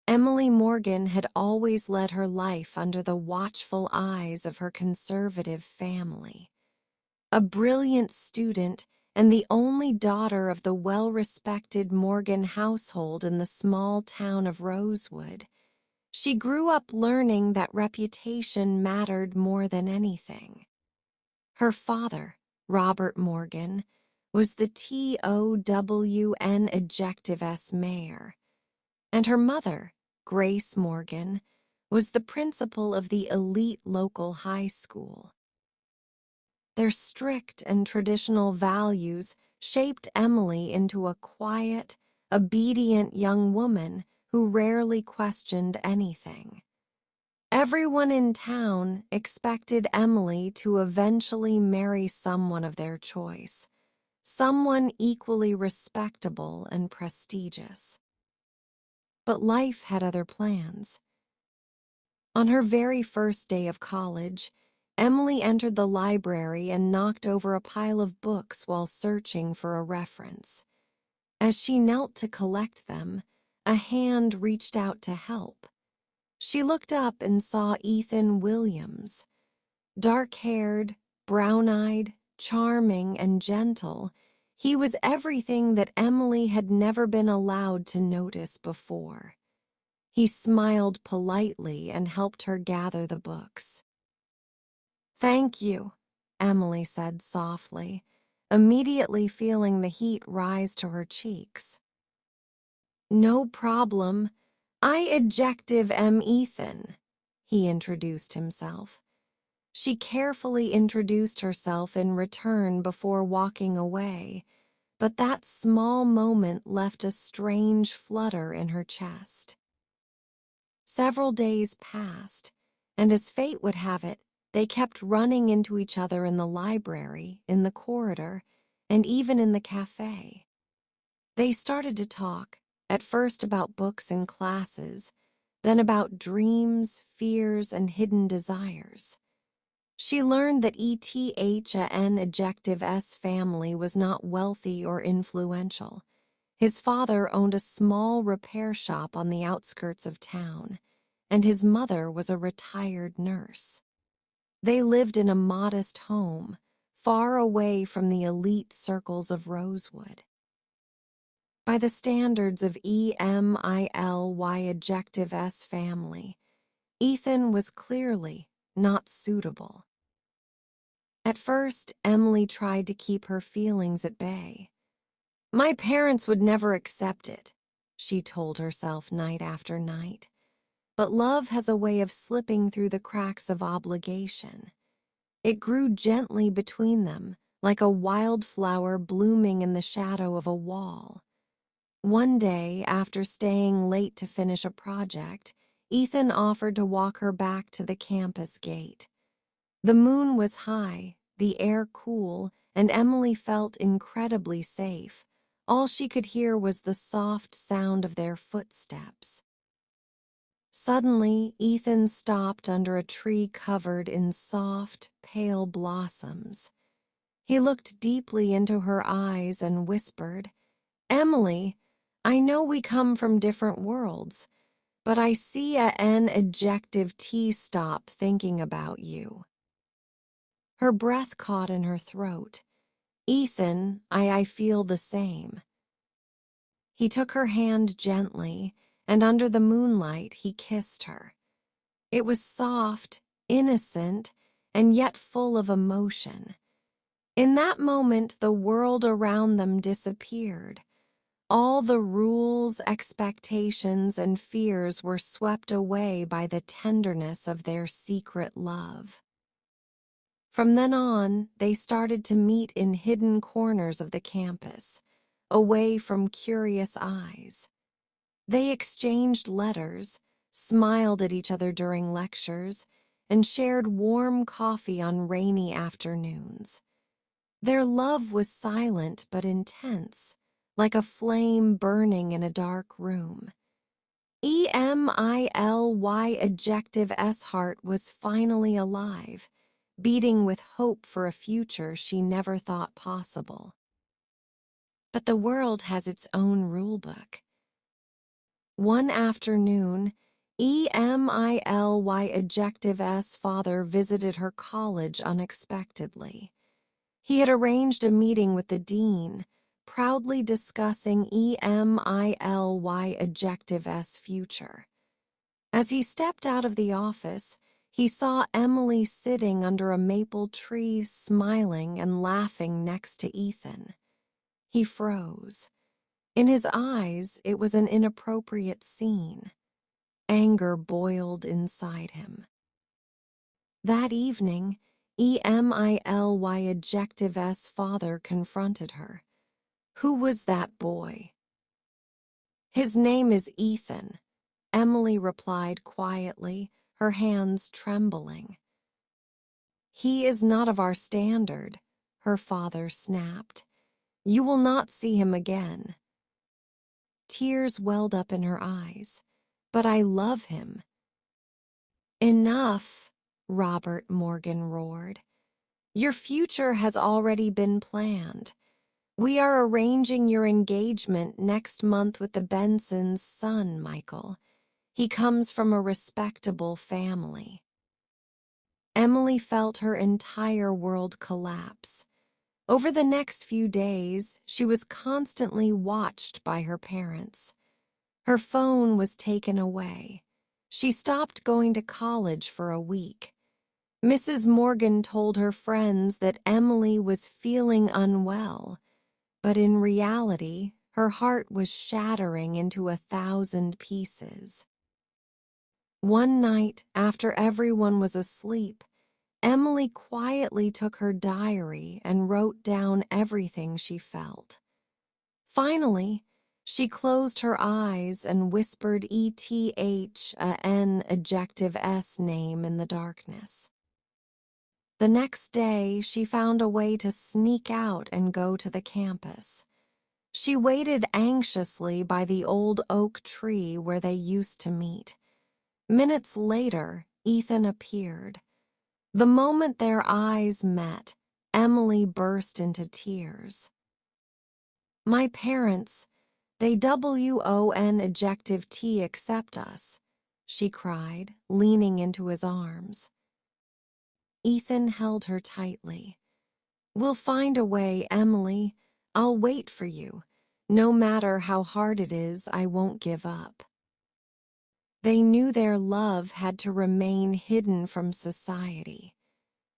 Emily Morgan had always led her life under the watchful eyes of her conservative family. A brilliant student and the only daughter of the well-respected Morgan household in the small town of Rosewood, she grew up learning that reputation mattered more than anything. Her father, Robert Morgan, was the TOWN adjective S mayor, and her mother, Grace Morgan, was the principal of the elite local high school. Their strict and traditional values shaped Emily into a quiet, obedient young woman who rarely questioned anything. Everyone in town expected Emily to eventually marry someone of their choice, someone equally respectable and prestigious. But life had other plans. On her very first day of college, Emily entered the library and knocked over a pile of books while searching for a reference. As she knelt to collect them, a hand reached out to help. She looked up and saw Ethan Williams. Dark-haired, brown-eyed, charming, and gentle, he was everything that Emily had never been allowed to notice before. He smiled politely and helped her gather the books. "Thank you," Emily said softly, immediately feeling the heat rise to her cheeks. "No problem. I adjective am Ethan," he introduced himself. She carefully introduced herself in return before walking away, but that small moment left a strange flutter in her chest. Several days passed, and as fate would have it, they kept running into each other in the library, in the corridor, and even in the cafe. They started to talk, at first about books and classes, then about dreams, fears, and hidden desires. She learned that ETHAN adjective S family was not wealthy or influential. His father owned a small repair shop on the outskirts of town, and his mother was a retired nurse. They lived in a modest home, far away from the elite circles of Rosewood. By the standards of EMILY adjective S family, Ethan was clearly not suitable. At first, Emily tried to keep her feelings at bay. "My parents would never accept it," she told herself night after night. But love has a way of slipping through the cracks of obligation. It grew gently between them, like a wildflower blooming in the shadow of a wall. One day, after staying late to finish a project, Ethan offered to walk her back to the campus gate. The moon was high, the air cool, and Emily felt incredibly safe. All she could hear was the soft sound of their footsteps. Suddenly, Ethan stopped under a tree covered in soft, pale blossoms. He looked deeply into her eyes and whispered, "Emily, I know we come from different worlds, but I see an adjective T stop thinking about you." Her breath caught in her throat. "Ethan, I feel the same." He took her hand gently, and under the moonlight he kissed her. It was soft, innocent, and yet full of emotion. In that moment, the world around them disappeared. All the rules, expectations, and fears were swept away by the tenderness of their secret love. From then on, they started to meet in hidden corners of the campus, away from curious eyes. They exchanged letters, smiled at each other during lectures, and shared warm coffee on rainy afternoons. Their love was silent but intense, like a flame burning in a dark room. EMILY adjective S heart was finally alive, beating with hope for a future she never thought possible. But the world has its own rulebook. One afternoon, Emily Ejective's father visited her college unexpectedly. He had arranged a meeting with the dean, proudly discussing Emily Ejective's future. As he stepped out of the office, he saw Emily sitting under a maple tree, smiling and laughing next to Ethan. He froze. In his eyes, it was an inappropriate scene. Anger boiled inside him. That evening, Emily Ejective's father confronted her. Who was that boy? His name is Ethan, Emily replied quietly, her hands trembling. He is not of our standard, her father snapped. You will not see him again. Tears welled up in her eyes. But I love him. Enough, Robert Morgan roared. Your future has already been planned. We are arranging your engagement next month with the Bensons' son, Michael. He comes from a respectable family. Emily felt her entire world collapse. Over the next few days, she was constantly watched by her parents. Her phone was taken away. She stopped going to college for a week. Mrs. Morgan told her friends that Emily was feeling unwell, but in reality, her heart was shattering into 1,000 pieces. One night, after everyone was asleep, Emily quietly took her diary and wrote down everything she felt. Finally, she closed her eyes and whispered ejective S name in the darkness. The next day, she found a way to sneak out and go to the campus. She waited anxiously by the old oak tree where they used to meet. Minutes later, Ethan appeared. The moment their eyes met, Emily burst into tears. My parents, they WON ejective T accept us, she cried, leaning into his arms. Ethan held her tightly. We'll find a way, Emily. I'll wait for you. No matter how hard it is, I won't give up. They knew their love had to remain hidden from society.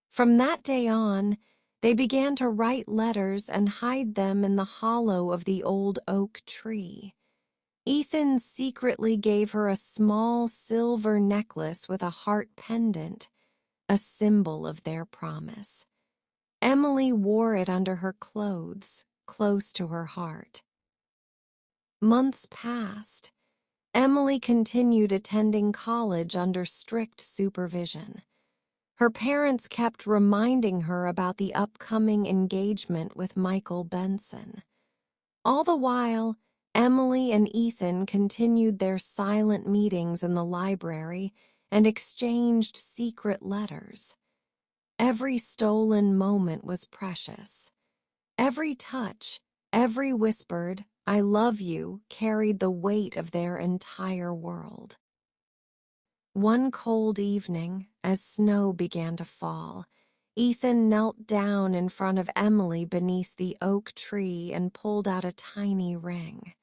From that day on, they began to write letters and hide them in the hollow of the old oak tree. Ethan secretly gave her a small silver necklace with a heart pendant, a symbol of their promise. Emily wore it under her clothes, close to her heart. Months passed. Emily continued attending college under strict supervision. Her parents kept reminding her about the upcoming engagement with Michael Benson. All the while, Emily and Ethan continued their silent meetings in the library and exchanged secret letters. Every stolen moment was precious. Every touch, every whispered, "I love you," carried the weight of their entire world. One cold evening, as snow began to fall, Ethan knelt down in front of Emily beneath the oak tree and pulled out a tiny ring.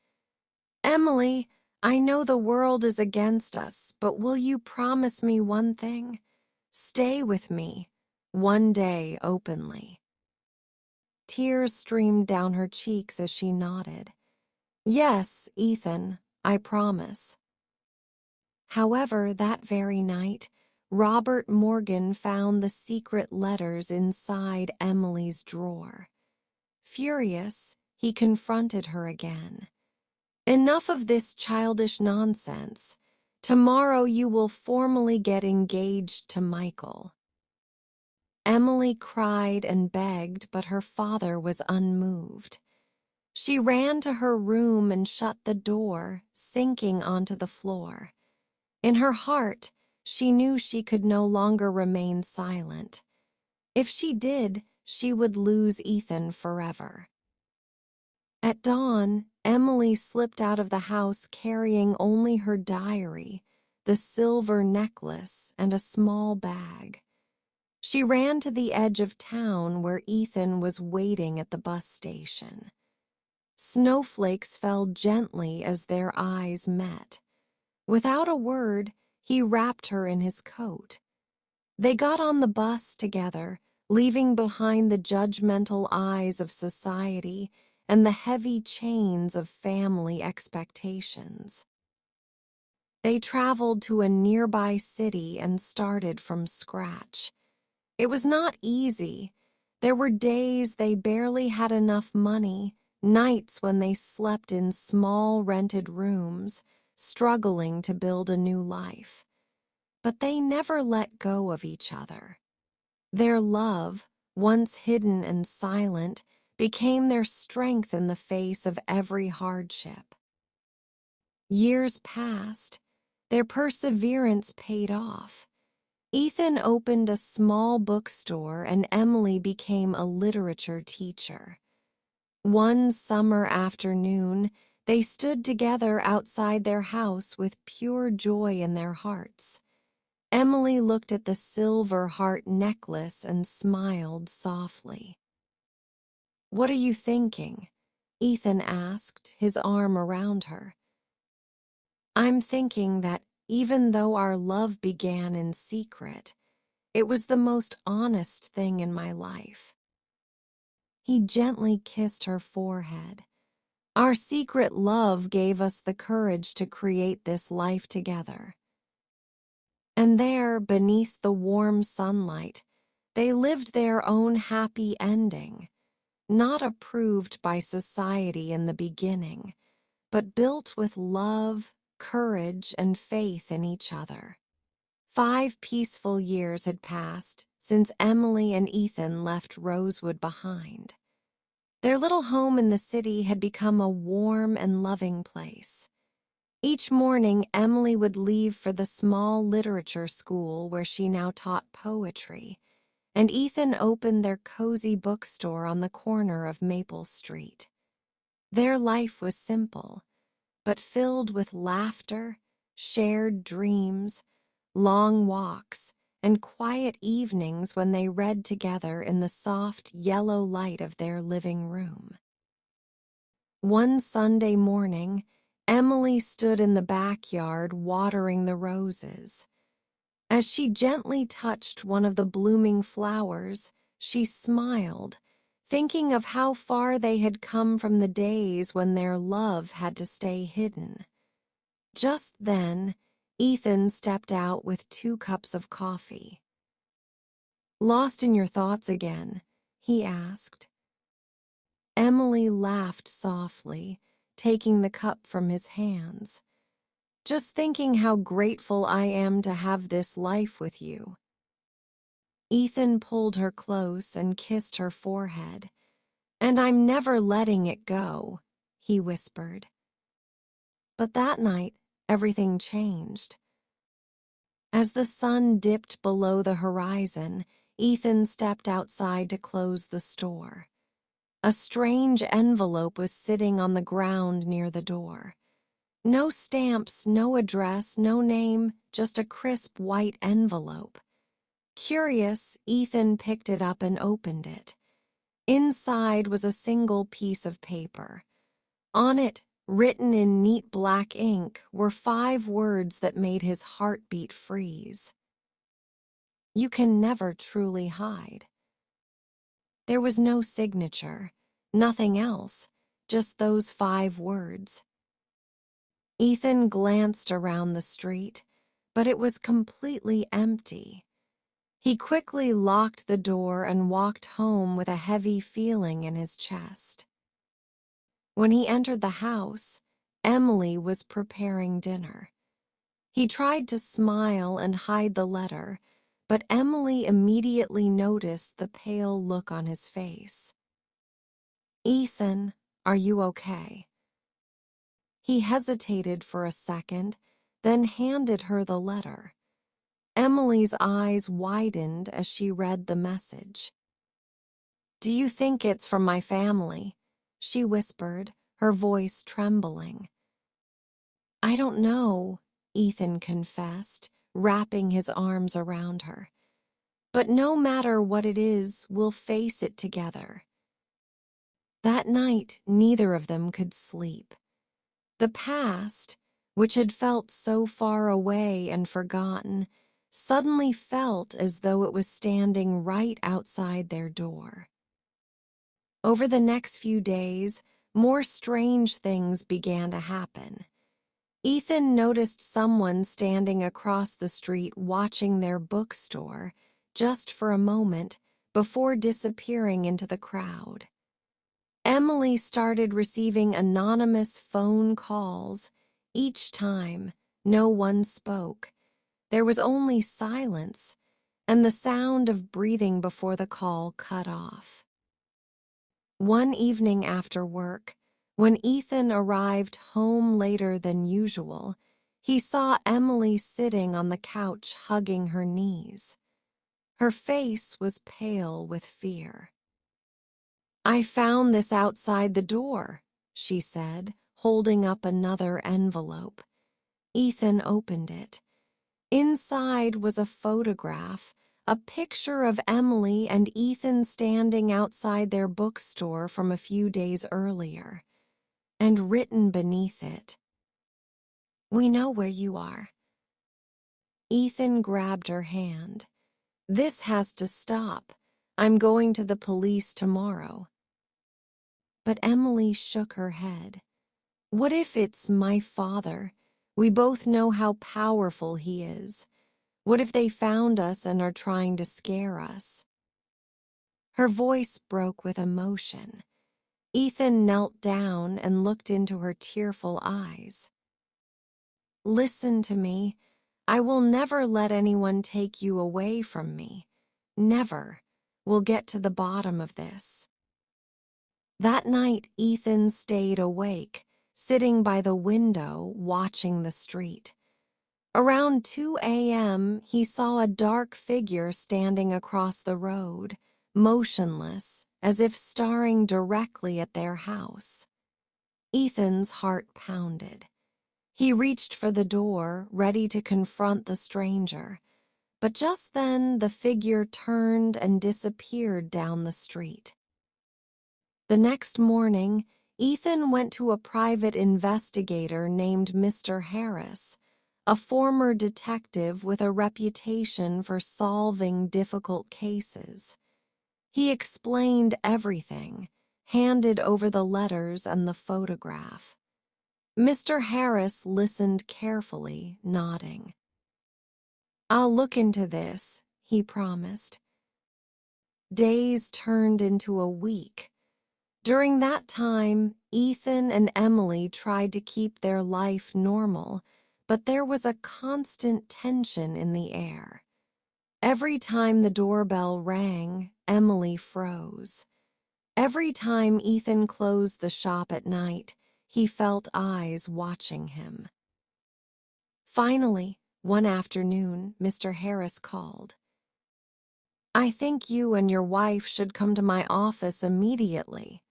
Emily, I know the world is against us, but will you promise me one thing? Stay with me, one day openly. Tears streamed down her cheeks as she nodded. Yes, Ethan, I promise. However, that very night, Robert Morgan found the secret letters inside Emily's drawer. Furious, he confronted her again. Enough of this childish nonsense. Tomorrow you will formally get engaged to Michael. Emily cried and begged, but her father was unmoved. She ran to her room and shut the door, sinking onto the floor. In her heart, she knew she could no longer remain silent. If she did, she would lose Ethan forever. At dawn, Emily slipped out of the house carrying only her diary, the silver necklace, and a small bag. She ran to the edge of town where Ethan was waiting at the bus station. Snowflakes fell gently as their eyes met. Without a word, he wrapped her in his coat. They got on the bus together, leaving behind the judgmental eyes of society and the heavy chains of family expectations. They traveled to a nearby city and started from scratch. It was not easy. There were days they barely had enough money, nights when they slept in small rented rooms, struggling to build a new life. But they never let go of each other. Their love, once hidden and silent, became their strength in the face of every hardship. Years passed. Their perseverance paid off. Ethan opened a small bookstore and Emily became a literature teacher. One summer afternoon, they stood together outside their house with pure joy in their hearts. Emily looked at the silver heart necklace and smiled softly. "What are you thinking?" Ethan asked, his arm around her. "I'm thinking that even though our love began in secret, it was the most honest thing in my life." He gently kissed her forehead. "Our secret love gave us the courage to create this life together." And there, beneath the warm sunlight, they lived their own happy ending, not approved by society in the beginning, but built with love, courage, and faith in each other. 5 peaceful years had passed since Emily and Ethan left Rosewood behind. Their little home in the city had become a warm and loving place. Each morning, Emily would leave for the small literature school where she now taught poetry, and Ethan opened their cozy bookstore on the corner of Maple Street. Their life was simple, but filled with laughter, shared dreams, long walks, and quiet evenings when they read together in the soft yellow light of their living room. One Sunday morning, Emily stood in the backyard watering the roses. As she gently touched one of the blooming flowers, she smiled, thinking of how far they had come from the days when their love had to stay hidden. Just then, Ethan stepped out with 2 cups of coffee. "Lost in your thoughts again?" he asked. Emily laughed softly, taking the cup from his hands. "Just thinking how grateful I am to have this life with you." Ethan pulled her close and kissed her forehead. "And I'm never letting it go," he whispered. But that night, everything changed. As the sun dipped below the horizon, Ethan stepped outside to close the store. A strange envelope was sitting on the ground near the door. No stamps, no address, no name, just a crisp white envelope. Curious, Ethan picked it up and opened it. Inside was a single piece of paper. On it, written in neat black ink, were 5 words that made his heartbeat freeze. "You can never truly hide." There was no signature, nothing else, just those 5 words. Ethan glanced around the street, but it was completely empty. He quickly locked the door and walked home with a heavy feeling in his chest. When he entered the house, Emily was preparing dinner. He tried to smile and hide the letter, but Emily immediately noticed the pale look on his face. "Ethan, are you okay?" He hesitated for a second, then handed her the letter. Emily's eyes widened as she read the message. "Do you think it's from my family?" she whispered, her voice trembling. "I don't know," Ethan confessed, wrapping his arms around her. "But no matter what it is, we'll face it together." That night, neither of them could sleep. The past, which had felt so far away and forgotten, suddenly felt as though it was standing right outside their door. Over the next few days, more strange things began to happen. Ethan noticed someone standing across the street watching their bookstore just for a moment before disappearing into the crowd. Emily started receiving anonymous phone calls. Each time, no one spoke. There was only silence and the sound of breathing before the call cut off. One evening after work, when Ethan arrived home later than usual, he saw Emily sitting on the couch hugging her knees. Her face was pale with fear. "I found this outside the door," she said, holding up another envelope. Ethan opened it. Inside was a photograph, a picture of Emily and Ethan standing outside their bookstore from a few days earlier, and written beneath it, "We know where you are." Ethan grabbed her hand. "This has to stop. I'm going to the police tomorrow." But Emily shook her head. "What if it's my father? We both know how powerful he is. What if they found us and are trying to scare us?" Her voice broke with emotion. Ethan knelt down and looked into her tearful eyes. "Listen to me. I will never let anyone take you away from me. Never. We'll get to the bottom of this." That night, Ethan stayed awake, sitting by the window, watching the street. Around 2 a.m., he saw a dark figure standing across the road, motionless, as if staring directly at their house. Ethan's heart pounded. He reached for the door, ready to confront the stranger, but just then the figure turned and disappeared down the street. The next morning, Ethan went to a private investigator named Mr. Harris, a former detective with a reputation for solving difficult cases. He explained everything, handed over the letters and the photograph. Mr. Harris listened carefully, nodding. "I'll look into this," he promised. Days turned into a week. During that time, Ethan and Emily tried to keep their life normal, but there was a constant tension in the air. Every time the doorbell rang, Emily froze. Every time Ethan closed the shop at night, he felt eyes watching him. Finally, one afternoon, Mr. Harris called. "I think you and your wife should come to my office immediately,"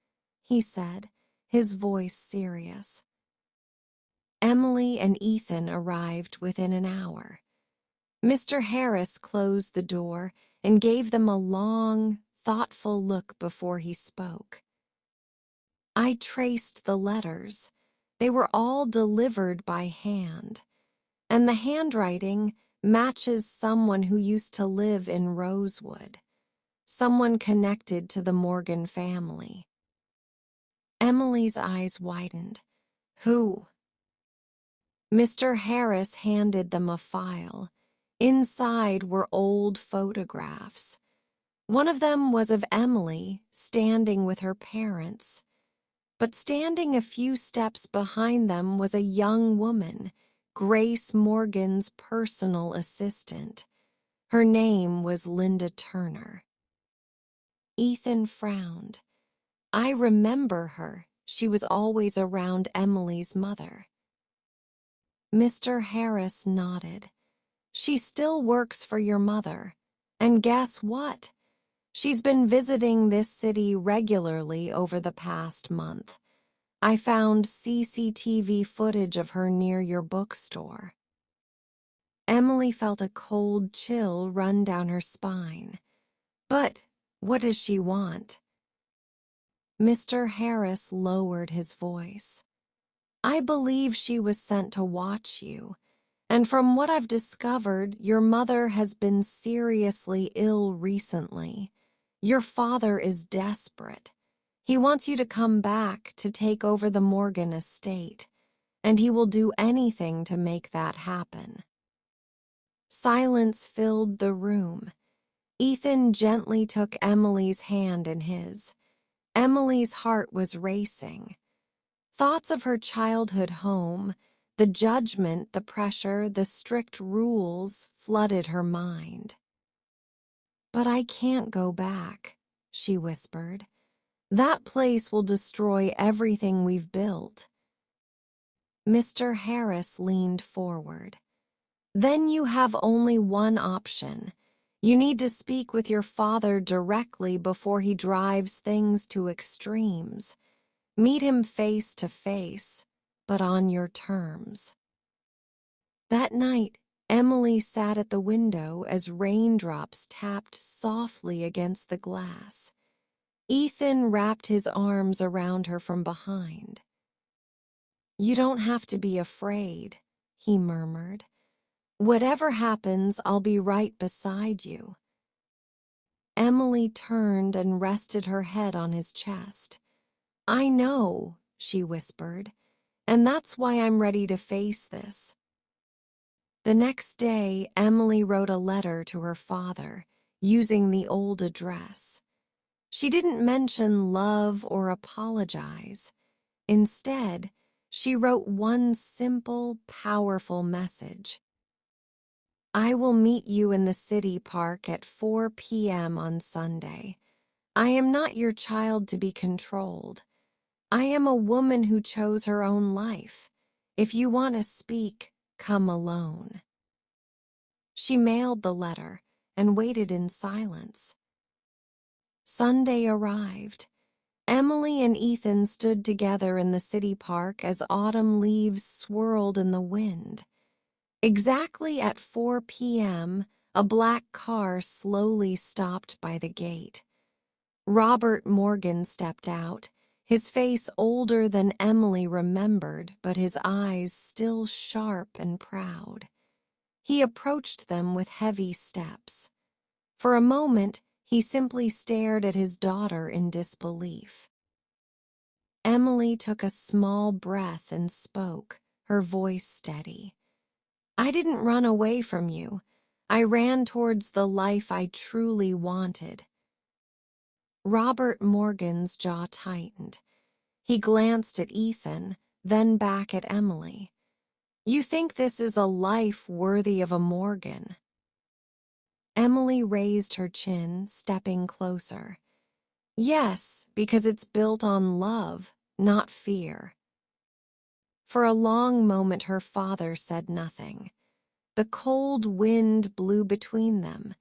he said, his voice serious. Emily and Ethan arrived within an hour. Mr. Harris closed the door and gave them a long, thoughtful look before he spoke. "I traced the letters. They were all delivered by hand, and the handwriting matches someone who used to live in Rosewood, someone connected to the Morgan family." Emily's eyes widened. "Who?" Mr. Harris handed them a file. Inside were old photographs. One of them was of Emily standing with her parents, but standing a few steps behind them was a young woman, Grace Morgan's personal assistant. Her name was Linda Turner. Ethan frowned. "I remember her. She was always around Emily's mother." Mr. Harris nodded. "She still works for your mother. And guess what? She's been visiting this city regularly over the past month. I found CCTV footage of her near your bookstore. Emily felt a cold chill run down her spine. But what does she want? Mr. Harris lowered his voice. I believe she was sent to watch you, and from what I've discovered, your mother has been seriously ill recently. Your father is desperate. He wants you to come back to take over the Morgan estate, and he will do anything to make that happen. Silence filled the room. Ethan gently took Emily's hand in his. Emily's heart was racing. Thoughts of her childhood home, the judgment, the pressure, the strict rules flooded her mind. But I can't go back, she whispered. That place will destroy everything we've built. Mr. Harris leaned forward. Then you have only one option. You need to speak with your father directly before he drives things to extremes. Meet him face to face, but on your terms. That night, Emily sat at the window as raindrops tapped softly against the glass. Ethan wrapped his arms around her from behind. You don't have to be afraid, he murmured. Whatever happens, I'll be right beside you. Emily turned and rested her head on his chest. I know, she whispered, and that's why I'm ready to face this. The next day, Emily wrote a letter to her father, using the old address. She didn't mention love or apologize. Instead, she wrote one simple, powerful message. I will meet you in the city park at 4 p.m. on Sunday. I am not your child to be controlled. I am a woman who chose her own life. If you want to speak, come alone. She mailed the letter and waited in silence. Sunday arrived. Emily and Ethan stood together in the city park as autumn leaves swirled in the wind. Exactly at 4 p.m., a black car slowly stopped by the gate. Robert Morgan stepped out, his face older than Emily remembered, but his eyes still sharp and proud. He approached them with heavy steps. For a moment, he simply stared at his daughter in disbelief. Emily took a small breath and spoke, her voice steady. I didn't run away from you. I ran towards the life I truly wanted. Robert Morgan's jaw tightened. He glanced at Ethan, then back at Emily. You think this is a life worthy of a Morgan? Emily raised her chin, stepping closer. Yes, because it's built on love, not fear. For a long moment her father said nothing. The cold wind blew between them.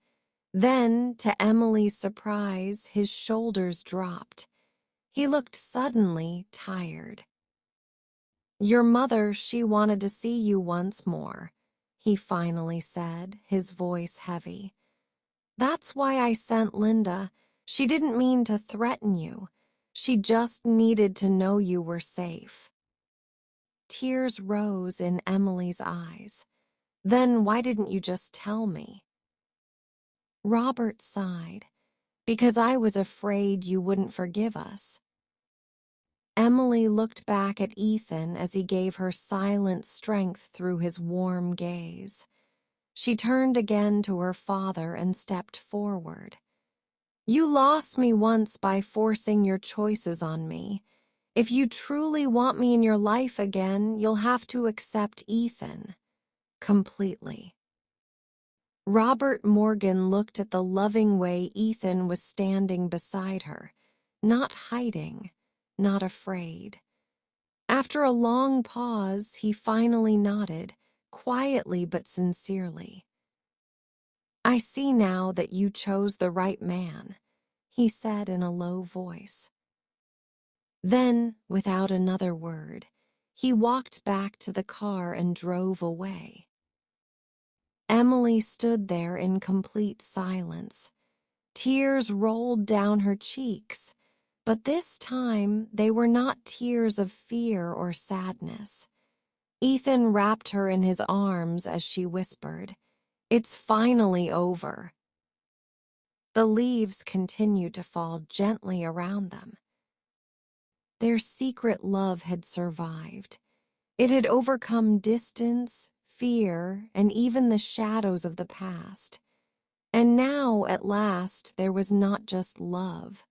Then, to Emily's surprise, his shoulders dropped. He looked suddenly tired. Your mother, she wanted to see you once more, he finally said, his voice heavy. That's why I sent Linda. She didn't mean to threaten you. She just needed to know you were safe. Tears rose in Emily's eyes. Then why didn't you just tell me? Robert sighed. Because I was afraid you wouldn't forgive us. Emily looked back at Ethan as he gave her silent strength through his warm gaze. She turned again to her father and stepped forward. You lost me once by forcing your choices on me. If you truly want me in your life again, you'll have to accept Ethan. Completely. Robert Morgan looked at the loving way Ethan was standing beside her, not hiding, not afraid. After a long pause, he finally nodded, quietly but sincerely. I see now that you chose the right man, he said in a low voice. Then, without another word, he walked back to the car and drove away. Emily stood there in complete silence. Tears rolled down her cheeks, but this time they were not tears of fear or sadness. Ethan wrapped her in his arms as she whispered, "It's finally over." The leaves continued to fall gently around them. Their secret love had survived. It had overcome distance, fear, and even the shadows of the past. And now, at last, there was not just love.